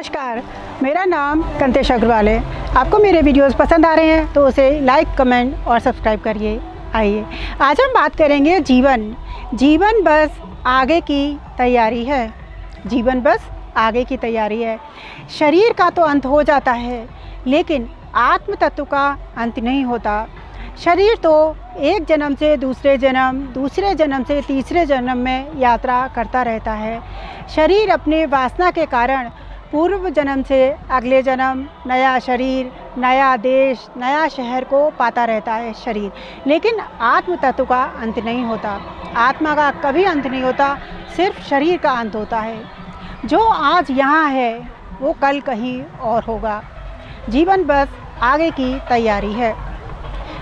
नमस्कार, मेरा नाम कंतेश अग्रवाल है। आपको मेरे वीडियोस पसंद आ रहे हैं तो उसे लाइक, कमेंट और सब्सक्राइब करिए। आइए आज हम बात करेंगे जीवन बस आगे की तैयारी है। जीवन बस आगे की तैयारी है। शरीर का तो अंत हो जाता है, लेकिन आत्म तत्व का अंत नहीं होता। शरीर तो एक जन्म से दूसरे जन्म से तीसरे जन्म में यात्रा करता रहता है। शरीर अपने वासना के कारण पूर्व जन्म से अगले जन्म नया शरीर, नया देश, नया शहर को पाता रहता है शरीर। लेकिन आत्म तत्व का अंत नहीं होता। आत्मा का कभी अंत नहीं होता, सिर्फ शरीर का अंत होता है। जो आज यहाँ है वो कल कहीं और होगा। जीवन बस आगे की तैयारी है।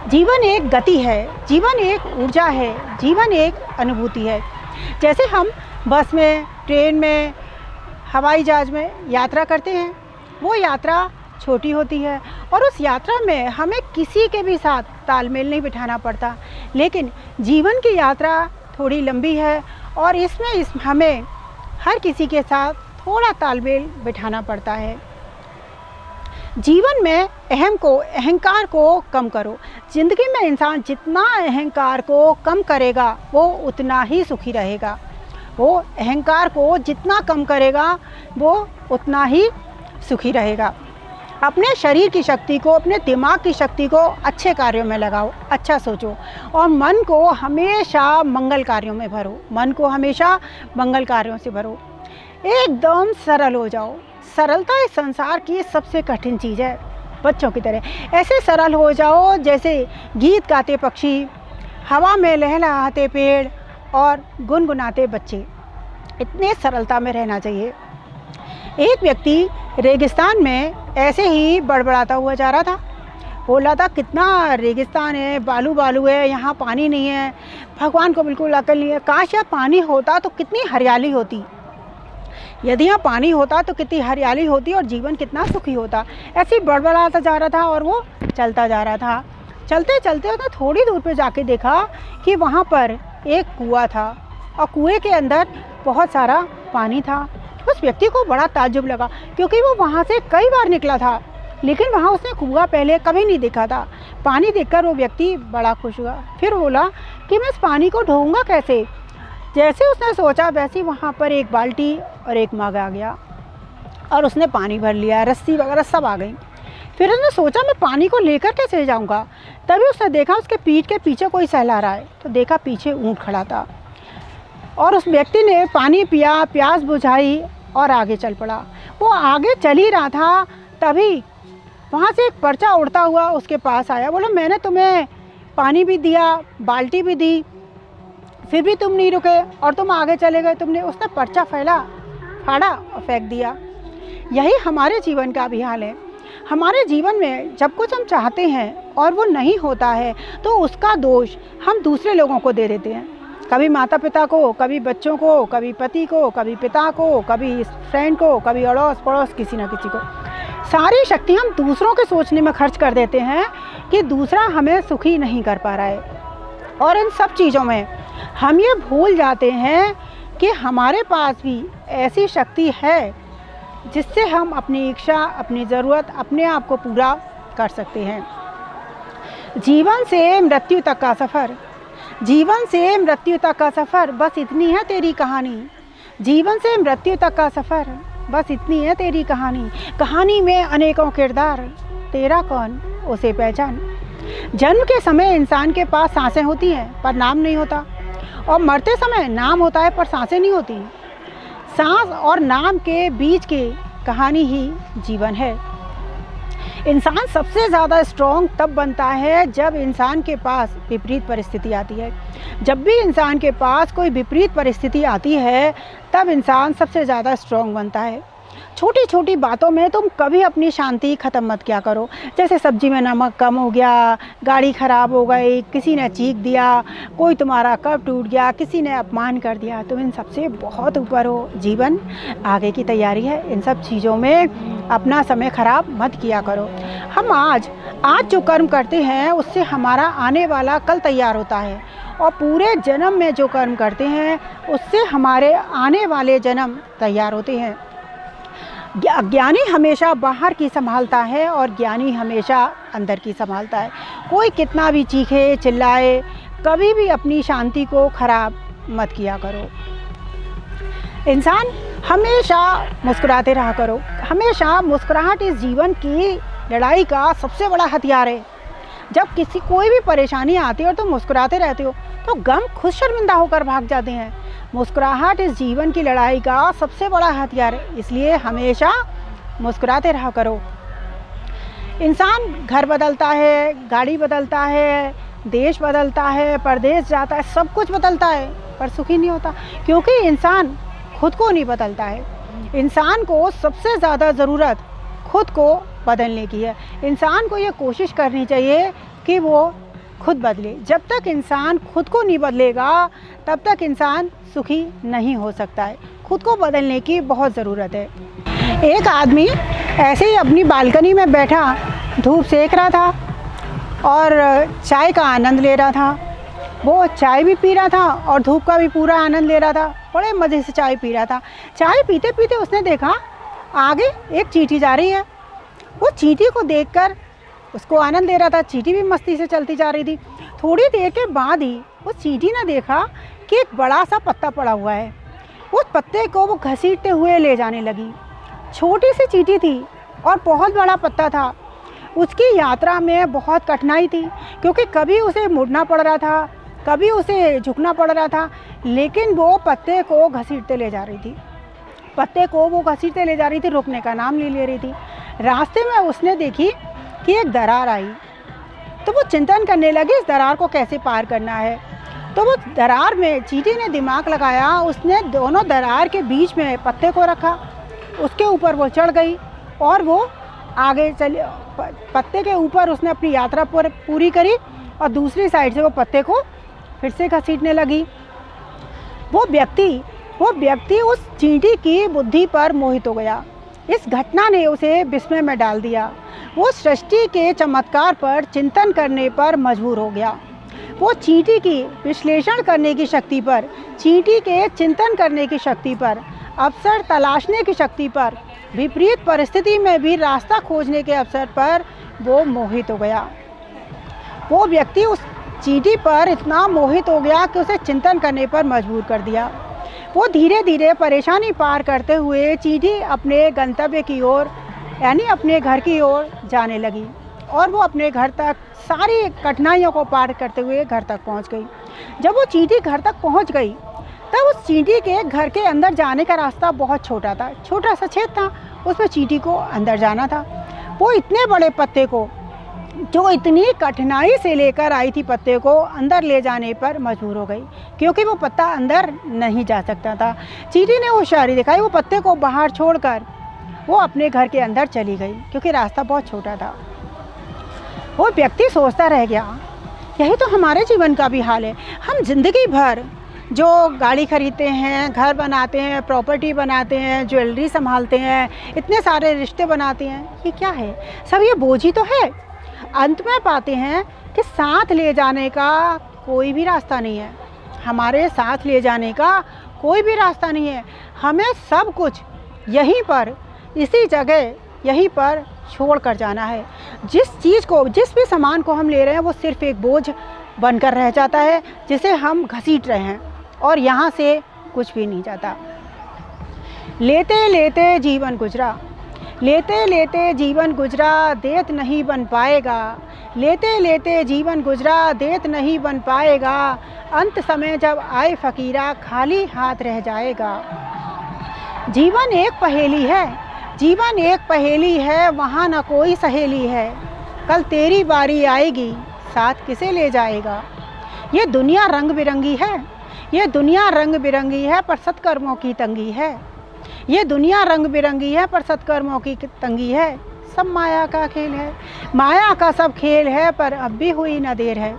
जीवन एक गति है, जीवन एक ऊर्जा है, जीवन एक अनुभूति है। जैसे हम बस में, ट्रेन में, हवाई जहाज़ में यात्रा करते हैं, वो यात्रा छोटी होती है और उस यात्रा में हमें किसी के भी साथ तालमेल नहीं बिठाना पड़ता। लेकिन जीवन की यात्रा थोड़ी लंबी है और इसमें हमें हर किसी के साथ थोड़ा तालमेल बिठाना पड़ता है। जीवन में अहंकार को कम करो। ज़िंदगी में इंसान जितना अहंकार को कम करेगा वो उतना ही सुखी रहेगा। वो अहंकार को जितना कम करेगा वो उतना ही सुखी रहेगा। अपने शरीर की शक्ति को, अपने दिमाग की शक्ति को अच्छे कार्यों में लगाओ, अच्छा सोचो और मन को हमेशा मंगल कार्यों में भरो। मन को हमेशा मंगल कार्यों से भरो। एकदम सरल हो जाओ। सरलता इस संसार की सबसे कठिन चीज़ है। बच्चों की तरह ऐसे सरल हो जाओ जैसे गीत गाते पक्षी, हवा में लहलहाते पेड़ और गुनगुनाते बच्चे। इतने सरलता में रहना चाहिए। एक व्यक्ति रेगिस्तान में ऐसे ही बड़बड़ाता हुआ जा रहा था। बोला था कितना रेगिस्तान है, बालू बालू है, यहाँ पानी नहीं है, भगवान को बिल्कुल अकल नहीं है। काश यहाँ पानी होता तो कितनी हरियाली होती। यदि यहाँ पानी होता तो कितनी हरियाली होती और जीवन कितना सुखी होता। ऐसे ही बड़बड़ाता जा रहा था और वो चलता जा रहा था। चलते चलते उसने थोड़ी दूर पे जाके देखा कि वहाँ पर एक कुआं था और कुएं के अंदर बहुत सारा पानी था। उस व्यक्ति को बड़ा ताज्जुब लगा क्योंकि वो वहाँ से कई बार निकला था, लेकिन वहाँ उसने कुआं पहले कभी नहीं देखा था। पानी देखकर वो व्यक्ति बड़ा खुश हुआ। फिर बोला कि मैं इस पानी को ढोऊंगा कैसे। जैसे उसने सोचा वैसे वहाँ पर एक बाल्टी और एक मग आ गया और उसने पानी भर लिया। रस्सी वगैरह सब आ गई। फिर उसने सोचा मैं पानी को लेकर कैसे जाऊंगा। तभी उसने देखा उसके पीठ के पीछे कोई सहला रहा है, तो देखा पीछे ऊँट खड़ा था और उस व्यक्ति ने पानी पिया, प्यास बुझाई और आगे चल पड़ा। वो आगे चल ही रहा था, तभी वहाँ से एक पर्चा उड़ता हुआ उसके पास आया। बोला मैंने तुम्हें पानी भी दिया, बाल्टी भी दी, फिर भी तुम नहीं रुके और तुम आगे चले गए। उसने पर्चा फाड़ा और फेंक दिया। यही हमारे जीवन का भी हाल है। हमारे जीवन में जब कुछ हम चाहते हैं और वो नहीं होता है तो उसका दोष हम दूसरे लोगों को दे देते हैं। कभी माता पिता को, कभी बच्चों को, कभी पति को, कभी पिता को, कभी फ्रेंड को, कभी अड़ोस पड़ोस, किसी न किसी को। सारी शक्ति हम दूसरों के सोचने में खर्च कर देते हैं कि दूसरा हमें सुखी नहीं कर पा रहा है। और इन सब चीज़ों में हम ये भूल जाते हैं कि हमारे पास भी ऐसी शक्ति है जिससे हम अपनी इच्छा, अपनी ज़रूरत, अपने आप को पूरा कर सकते हैं। जीवन से मृत्यु तक का सफ़र, जीवन से मृत्यु तक का सफ़र, बस इतनी है तेरी कहानी। जीवन से मृत्यु तक का सफ़र, बस इतनी है तेरी कहानी। कहानी में अनेकों किरदार, तेरा कौन उसे पहचान। जन्म के समय इंसान के पास सांसें होती हैं पर नाम नहीं होता, और मरते समय नाम होता है पर सांसें नहीं होती। सांस और नाम के बीच की कहानी ही जीवन है। इंसान सबसे ज़्यादा स्ट्रॉन्ग तब बनता है जब इंसान के पास विपरीत परिस्थिति आती है। जब भी इंसान के पास कोई विपरीत परिस्थिति आती है तब इंसान सबसे ज़्यादा स्ट्रॉन्ग बनता है। छोटी छोटी बातों में तुम कभी अपनी शांति ख़त्म मत किया करो। जैसे सब्जी में नमक कम हो गया, गाड़ी ख़राब हो गई, किसी ने चीख दिया, कोई तुम्हारा कप टूट गया, किसी ने अपमान कर दिया, तुम इन सबसे बहुत ऊपर हो। जीवन आगे की तैयारी है। इन सब चीज़ों में अपना समय ख़राब मत किया करो। हम आज जो कर्म करते हैं उससे हमारा आने वाला कल तैयार होता है, और पूरे जन्म में जो कर्म करते हैं उससे हमारे आने वाले जन्म तैयार होते हैं। अज्ञानी हमेशा बाहर की संभालता है और ज्ञानी हमेशा अंदर की संभालता है। कोई कितना भी चीखे चिल्लाए, कभी भी अपनी शांति को खराब मत किया करो। इंसान हमेशा मुस्कुराते रहा करो। हमेशा मुस्कुराहट इस जीवन की लड़ाई का सबसे बड़ा हथियार है। जब किसी कोई भी परेशानी आती है और तुम मुस्कुराते रहते हो तो गम खुद शर्मिंदा होकर भाग जाते हैं। मुस्कुराहट इस जीवन की लड़ाई का सबसे बड़ा हथियार है, इसलिए हमेशा मुस्कुराते रहा करो। इंसान घर बदलता है, गाड़ी बदलता है, देश बदलता है, परदेश जाता है, सब कुछ बदलता है, पर सुखी नहीं होता, क्योंकि इंसान खुद को नहीं बदलता है। इंसान को सबसे ज़्यादा ज़रूरत खुद को बदलने की है। इंसान को ये कोशिश करनी चाहिए कि वो खुद बदले। जब तक इंसान खुद को नहीं बदलेगा तब तक इंसान सुखी नहीं हो सकता है। खुद को बदलने की बहुत ज़रूरत है। एक आदमी ऐसे ही अपनी बालकनी में बैठा धूप सेक रहा था और चाय का आनंद ले रहा था। वो चाय भी पी रहा था और धूप का भी पूरा आनंद ले रहा था। बड़े मज़े से चाय पी रहा था। चाय पीते पीते उसने देखा आगे एक चींटी जा रही है। वो चींटी को देखकर उसको आनंद ले रहा था। चींटी भी मस्ती से चलती जा रही थी। थोड़ी देर के बाद ही वो चींटी ने देखा कि एक बड़ा सा पत्ता पड़ा हुआ है। उस पत्ते को वो घसीटते हुए ले जाने लगी। छोटी सी चींटी थी और बहुत बड़ा पत्ता था। उसकी यात्रा में बहुत कठिनाई थी, क्योंकि कभी उसे मुड़ना पड़ रहा था, कभी उसे झुकना पड़ रहा था, लेकिन वो पत्ते को घसीटते ले जा रही थी। पत्ते को वो घसीटते ले जा रही थी, रुकने का नाम नहीं ले रही थी। रास्ते में उसने देखी कि एक दरार आई, तो वो चिंतन करने लगी इस दरार को कैसे पार करना है। तो वो दरार में चींटी ने दिमाग लगाया। उसने दोनों दरार के बीच में पत्ते को रखा, उसके ऊपर वो चढ़ गई और वो आगे चली। पत्ते के ऊपर उसने अपनी यात्रा पूरी करी और दूसरी साइड से वो पत्ते को फिर से घसीटने लगी। वो व्यक्ति उस चींटी की बुद्धि पर मोहित हो गया। इस घटना ने उसे विस्मय में डाल दिया। वो सृष्टि के चमत्कार पर चिंतन करने पर मजबूर हो गया। वो चींटी की विश्लेषण करने की शक्ति पर, चींटी के चिंतन करने की शक्ति पर, अवसर तलाशने की शक्ति पर, विपरीत परिस्थिति में भी रास्ता खोजने के अवसर पर वो मोहित हो गया। वो व्यक्ति उस चींटी पर इतना मोहित हो गया कि उसे चिंतन करने पर मजबूर कर दिया। वो धीरे धीरे परेशानी पार करते हुए चींटी अपने गंतव्य की ओर, यानी अपने घर की ओर जाने लगी और वो अपने घर तक सारी कठिनाइयों को पार करते हुए घर तक पहुंच गई। जब वो चींटी घर तक पहुंच गई तब उस चींटी के घर के अंदर जाने का रास्ता बहुत छोटा था, छोटा सा छेद था, उसमें चींटी को अंदर जाना था। वो इतने बड़े पत्ते को, जो इतनी कठिनाई से लेकर आई थी, पत्ते को अंदर ले जाने पर मजबूर हो गई, क्योंकि वो पत्ता अंदर नहीं जा सकता था। चींटी ने होशियारी दिखाई, वो पत्ते को बाहर छोड़कर वो अपने घर के अंदर चली गई, क्योंकि रास्ता बहुत छोटा था। वो व्यक्ति सोचता रह गया, यही तो हमारे जीवन का भी हाल है। हम जिंदगी भर जो गाड़ी खरीदते हैं, घर बनाते हैं, प्रॉपर्टी बनाते हैं, ज्वेलरी संभालते हैं, इतने सारे रिश्ते बनाते हैं, ये क्या है? सब ये बोझ ही तो है। अंत में पाते हैं कि साथ ले जाने का कोई भी रास्ता नहीं है। हमारे साथ ले जाने का कोई भी रास्ता नहीं है। हमें सब कुछ यहीं पर, इसी जगह, यहीं पर छोड़ कर जाना है। जिस चीज़ को, जिस भी सामान को हम ले रहे हैं, वो सिर्फ एक बोझ बनकर रह जाता है, जिसे हम घसीट रहे हैं, और यहाँ से कुछ भी नहीं जाता। लेते लेते जीवन गुजरा, लेते लेते जीवन गुजरा, देत नहीं बन पाएगा। लेते लेते जीवन गुजरा, देत नहीं बन पाएगा। अंत समय जब आए फकीरा, खाली हाथ रह जाएगा। जीवन एक पहेली है, जीवन एक पहेली है, वहाँ न कोई सहेली है। कल तेरी बारी आएगी, साथ किसे ले जाएगा। ये दुनिया रंग बिरंगी है, ये दुनिया रंग बिरंगी है, पर सत्कर्मों की तंगी है। ये दुनिया रंग बिरंगी है, पर सत्कर्मों की तंगी है। सब माया का खेल है, माया का सब खेल है, पर अब भी हुई न देर है।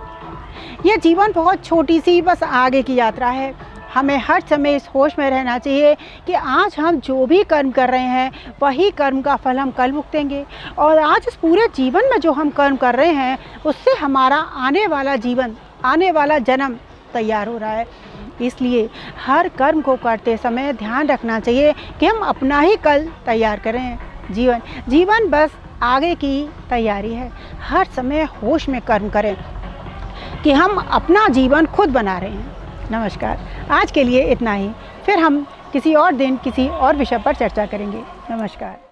ये जीवन बहुत छोटी सी बस आगे की यात्रा है। हमें हर समय इस होश में रहना चाहिए कि आज हम जो भी कर्म कर रहे हैं, वही कर्म का फल हम कल भुगतेंगे, और आज इस पूरे जीवन में जो हम कर्म कर रहे हैं, उससे हमारा आने वाला जीवन, आने वाला जन्म तैयार हो रहा है। इसलिए हर कर्म को करते समय ध्यान रखना चाहिए कि हम अपना ही कल तैयार करें। जीवन बस आगे की तैयारी है। हर समय होश में कर्म करें कि हम अपना जीवन खुद बना रहे हैं। नमस्कार। आज के लिए इतना ही। फिर हम किसी और दिन किसी और विषय पर चर्चा करेंगे। नमस्कार।